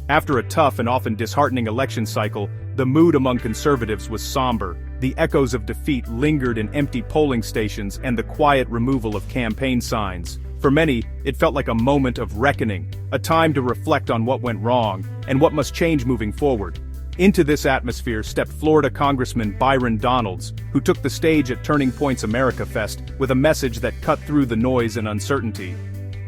After a tough and often disheartening election cycle, the mood among conservatives was somber. The echoes of defeat lingered in empty polling stations and the quiet removal of campaign signs. For many, it felt like a moment of reckoning, a time to reflect on what went wrong and what must change moving forward. Into this atmosphere stepped Florida Congressman Byron Donalds, who took the stage at Turning Point's AmericaFest with a message that cut through the noise and uncertainty.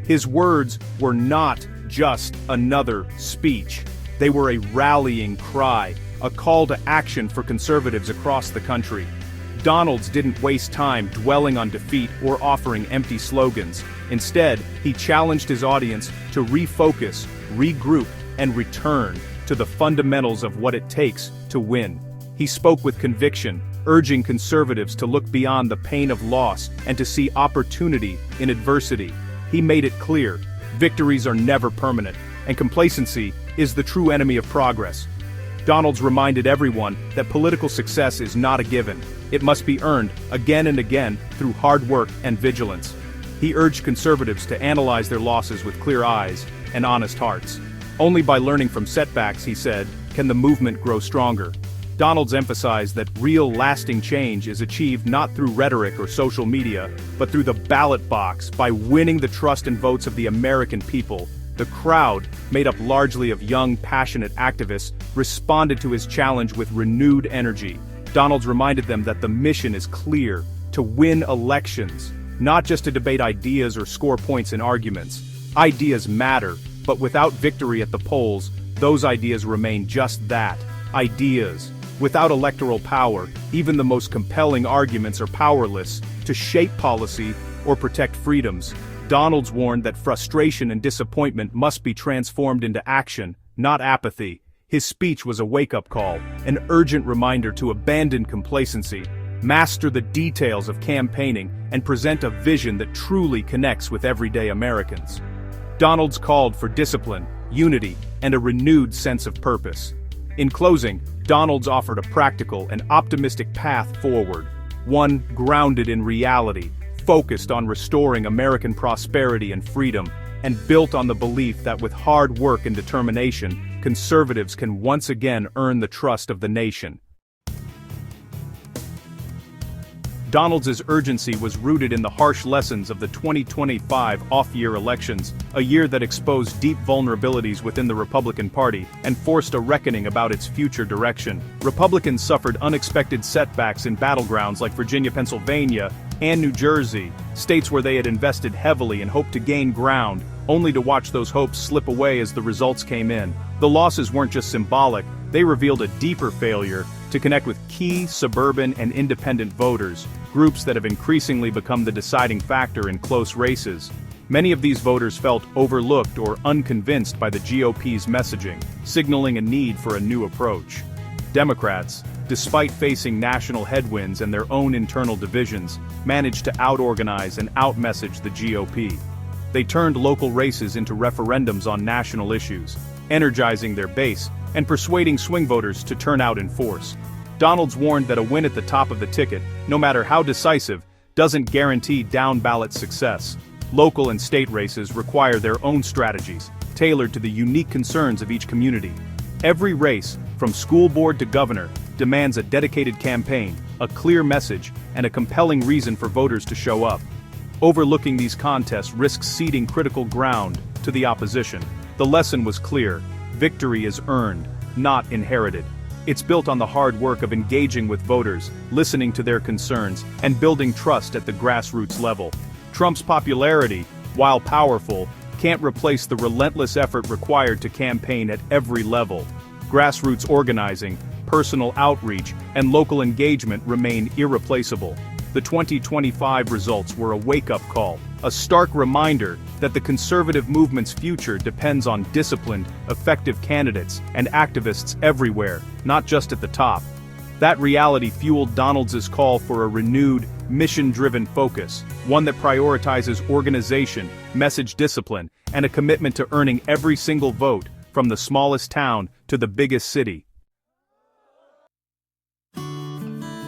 His words were not just another speech. They were a rallying cry, a call to action for conservatives across the country. Donalds didn't waste time dwelling on defeat or offering empty slogans. Instead, he challenged his audience to refocus, regroup, and return to the fundamentals of what it takes to win. He spoke with conviction, urging conservatives to look beyond the pain of loss and to see opportunity in adversity. He made it clear, victories are never permanent, and complacency is the true enemy of progress. Donalds reminded everyone that political success is not a given. It must be earned again and again through hard work and vigilance. He urged conservatives to analyze their losses with clear eyes and honest hearts. Only by learning from setbacks, he said, can the movement grow stronger. Donalds emphasized that real lasting change is achieved not through rhetoric or social media, but through the ballot box by winning the trust and votes of the American people. The crowd, made up largely of young, passionate activists, responded to his challenge with renewed energy. Donalds reminded them that the mission is clear: to win elections, not just to debate ideas or score points in arguments. Ideas matter, but without victory at the polls, those ideas remain just that, ideas. Without electoral power, even the most compelling arguments are powerless to shape policy or protect freedoms. Donalds warned that frustration and disappointment must be transformed into action, not apathy. His speech was a wake-up call, an urgent reminder to abandon complacency, master the details of campaigning, and present a vision that truly connects with everyday Americans. Donalds called for discipline, unity, and a renewed sense of purpose. In closing, Donalds offered a practical and optimistic path forward, one grounded in reality, focused on restoring American prosperity and freedom, and built on the belief that with hard work and determination, conservatives can once again earn the trust of the nation. Donalds' urgency was rooted in the harsh lessons of the 2025 off-year elections, a year that exposed deep vulnerabilities within the Republican Party and forced a reckoning about its future direction. Republicans suffered unexpected setbacks in battlegrounds like Virginia, Pennsylvania, and New Jersey, states where they had invested heavily and hoped to gain ground, only to watch those hopes slip away as the results came in. The losses weren't just symbolic, they revealed a deeper failure to connect with key suburban and independent voters, groups that have increasingly become the deciding factor in close races. Many of these voters felt overlooked or unconvinced by the GOP's messaging, signaling a need for a new approach. Democrats, despite facing national headwinds and their own internal divisions, managed to out-organize and out-message the GOP. They turned local races into referendums on national issues, energizing their base and persuading swing voters to turn out in force. Donalds warned that a win at the top of the ticket, no matter how decisive, doesn't guarantee down-ballot success. Local and state races require their own strategies, tailored to the unique concerns of each community. Every race, from school board to governor, demands a dedicated campaign, a clear message, and a compelling reason for voters to show up. Overlooking these contests risks ceding critical ground to the opposition. The lesson was clear: victory is earned, not inherited. It's built on the hard work of engaging with voters, listening to their concerns, and building trust at the grassroots level. Trump's popularity, while powerful, can't replace the relentless effort required to campaign at every level. Grassroots organizing, personal outreach, and local engagement remain irreplaceable. The 2025 results were a wake-up call, a stark reminder that the conservative movement's future depends on disciplined, effective candidates and activists everywhere, not just at the top. That reality fueled Donalds' call for a renewed, mission-driven focus, one that prioritizes organization, message discipline, and a commitment to earning every single vote, from the smallest town to the biggest city.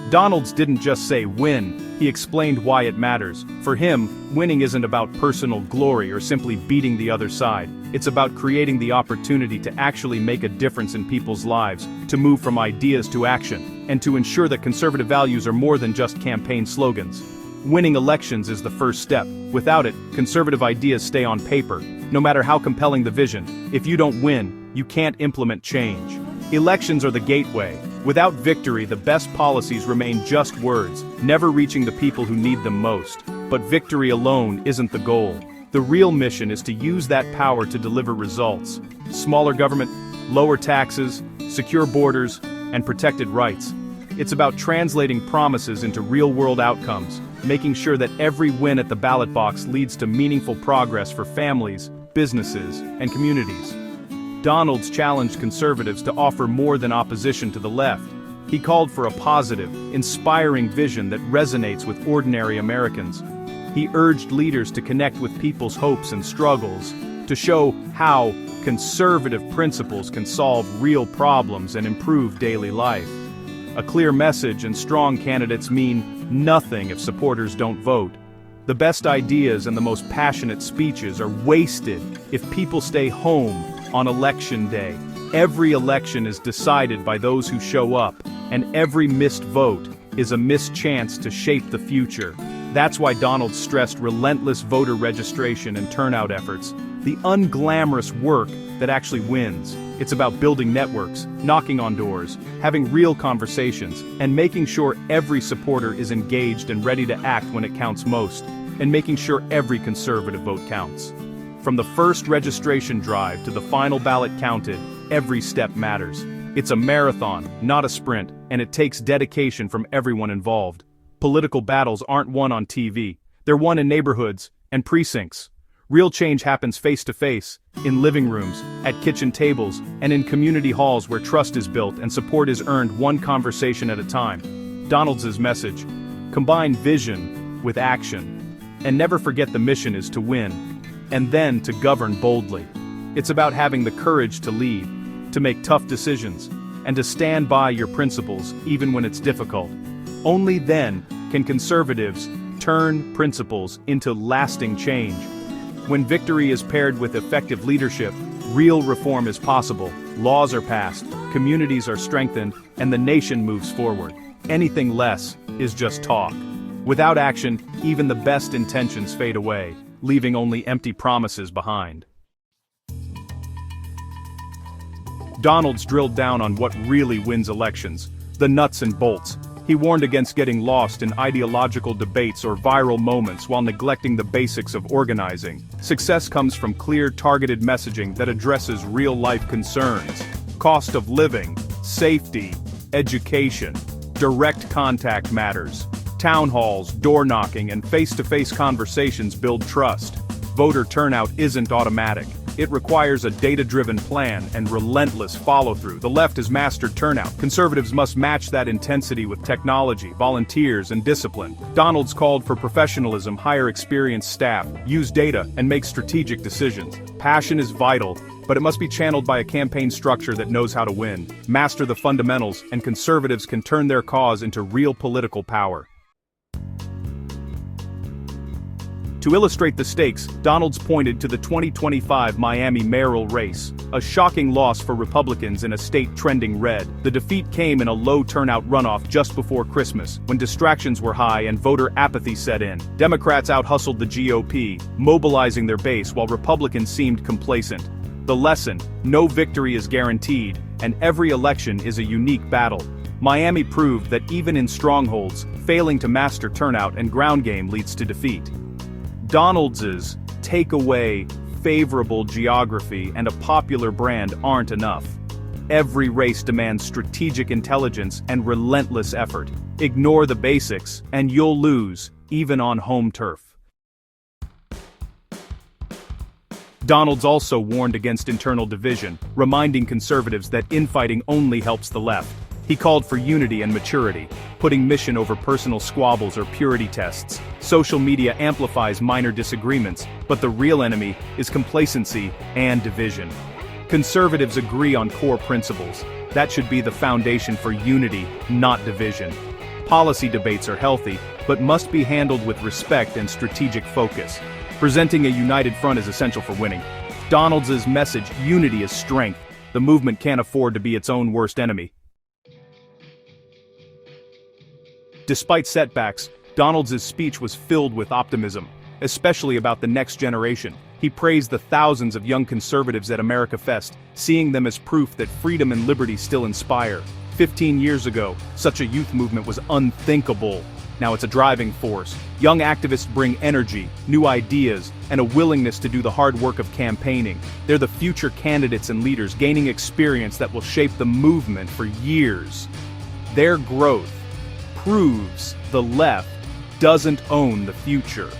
Donalds didn't just say win, He explained why it matters. For him, winning isn't about personal glory or simply beating the other side. It's about creating the opportunity to actually make a difference in people's lives, to move from ideas to action, and to ensure that conservative values are more than just campaign slogans. Winning elections is the first step. Without it, conservative ideas stay on paper. No matter how compelling the vision, if you don't win, you can't implement change. Elections are the gateway. Without victory, the best policies remain just words, never reaching the people who need them most. But victory alone isn't the goal. The real mission is to use that power to deliver results. Smaller government, lower taxes, secure borders, and protected rights. It's about translating promises into real-world outcomes, making sure that every win at the ballot box leads to meaningful progress for families, businesses, and communities. Donalds challenged conservatives to offer more than opposition to the left. He called for a positive, inspiring vision that resonates with ordinary Americans. He urged leaders to connect with people's hopes and struggles, to show how conservative principles can solve real problems and improve daily life. A clear message and strong candidates mean nothing if supporters don't vote. The best ideas and the most passionate speeches are wasted if people stay home on election day. Every election is decided by those who show up, and every missed vote is a missed chance to shape the future. That's why Donalds stressed relentless voter registration and turnout efforts, the unglamorous work that actually wins. It's about building networks, knocking on doors, having real conversations, and making sure every supporter is engaged and ready to act when it counts most, and making sure every conservative vote counts. From the first registration drive to the final ballot counted, every step matters. It's a marathon, not a sprint, and it takes dedication from everyone involved. Political battles aren't won on TV. They're won in neighborhoods and precincts. Real change happens face-to-face, in living rooms, at kitchen tables, and in community halls where trust is built and support is earned one conversation at a time. Donalds's message: combine vision with action. And never forget the mission is to win, and then to govern boldly. It's about having the courage to lead, to make tough decisions, and to stand by your principles even when it's difficult. Only then can conservatives turn principles into lasting change. When victory is paired with effective leadership, real reform is possible, laws are passed, communities are strengthened, and the nation moves forward. Anything less is just talk. Without action, even the best intentions fade away, leaving only empty promises behind. Donalds drilled down on what really wins elections, the nuts and bolts. He warned against getting lost in ideological debates or viral moments while neglecting the basics of organizing. Success comes from clear, targeted messaging that addresses real-life concerns: cost of living, safety, education. Direct contact matters. Town halls, door-knocking, and face-to-face conversations build trust. Voter turnout isn't automatic. It requires a data-driven plan and relentless follow-through. The left has mastered turnout. Conservatives must match that intensity with technology, volunteers, and discipline. Donalds called for professionalism, hire experienced staff, use data, and make strategic decisions. Passion is vital, but it must be channeled by a campaign structure that knows how to win. Master the fundamentals, and conservatives can turn their cause into real political power. To illustrate the stakes, Donalds pointed to the 2025 Miami mayoral race, a shocking loss for Republicans in a state trending red. The defeat came in a low-turnout runoff just before Christmas, when distractions were high and voter apathy set in. Democrats out-hustled the GOP, mobilizing their base while Republicans seemed complacent. The lesson: no victory is guaranteed, and every election is a unique battle. Miami proved that even in strongholds, failing to master turnout and ground game leads to defeat. Donalds's takeaway, favorable geography, and a popular brand aren't enough. Every race demands strategic intelligence and relentless effort. Ignore the basics, and you'll lose, even on home turf. Donalds also warned against internal division, reminding conservatives that infighting only helps the left. He called for unity and maturity, putting mission over personal squabbles or purity tests. Social media amplifies minor disagreements, but the real enemy is complacency and division. Conservatives agree on core principles. That should be the foundation for unity, not division. Policy debates are healthy, but must be handled with respect and strategic focus. Presenting a united front is essential for winning. Donalds' message, unity is strength. The movement can't afford to be its own worst enemy. Despite setbacks, Donalds' speech was filled with optimism, especially about the next generation. He praised the thousands of young conservatives at AmericaFest, seeing them as proof that freedom and liberty still inspire. 15 years ago, such a youth movement was unthinkable. Now it's a driving force. Young activists bring energy, new ideas, and a willingness to do the hard work of campaigning. They're the future candidates and leaders gaining experience that will shape the movement for years. Their growth proves the left doesn't own the future.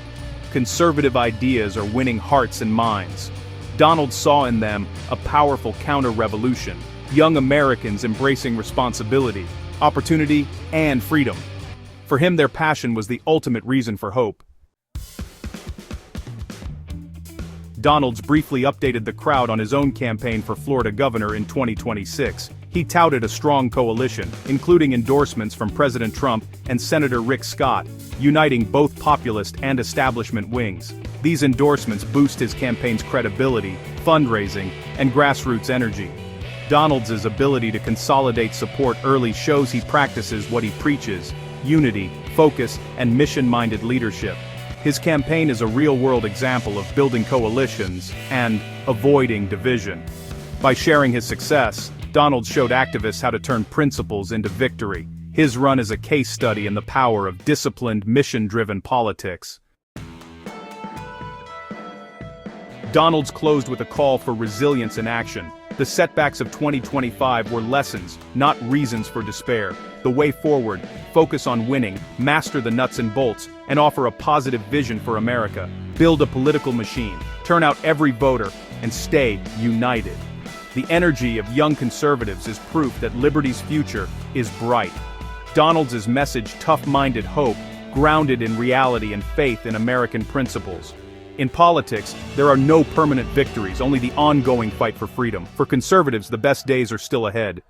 Conservative ideas are winning hearts and minds. Donald saw in them a powerful counter-revolution, young Americans embracing responsibility, opportunity, and freedom. For him, their passion was the ultimate reason for hope. Donalds briefly updated the crowd on his own campaign for Florida governor in 2026. He touted a strong coalition, including endorsements from President Trump and Senator Rick Scott, uniting both populist and establishment wings. These endorsements boost his campaign's credibility, fundraising, and grassroots energy. Donalds' ability to consolidate support early shows he practices what he preaches: unity, focus, and mission-minded leadership. His campaign is a real-world example of building coalitions and avoiding division. By sharing his success, Donalds showed activists how to turn principles into victory. His run is a case study in the power of disciplined, mission-driven politics. Donalds closed with a call for resilience in action. The setbacks of 2025 were lessons, not reasons for despair. The way forward: focus on winning, master the nuts and bolts, and offer a positive vision for America. Build a political machine, turn out every voter, and stay united. The energy of young conservatives is proof that liberty's future is bright. Donalds' message, tough-minded hope, grounded in reality and faith in American principles. In politics, there are no permanent victories, only the ongoing fight for freedom. For conservatives, the best days are still ahead.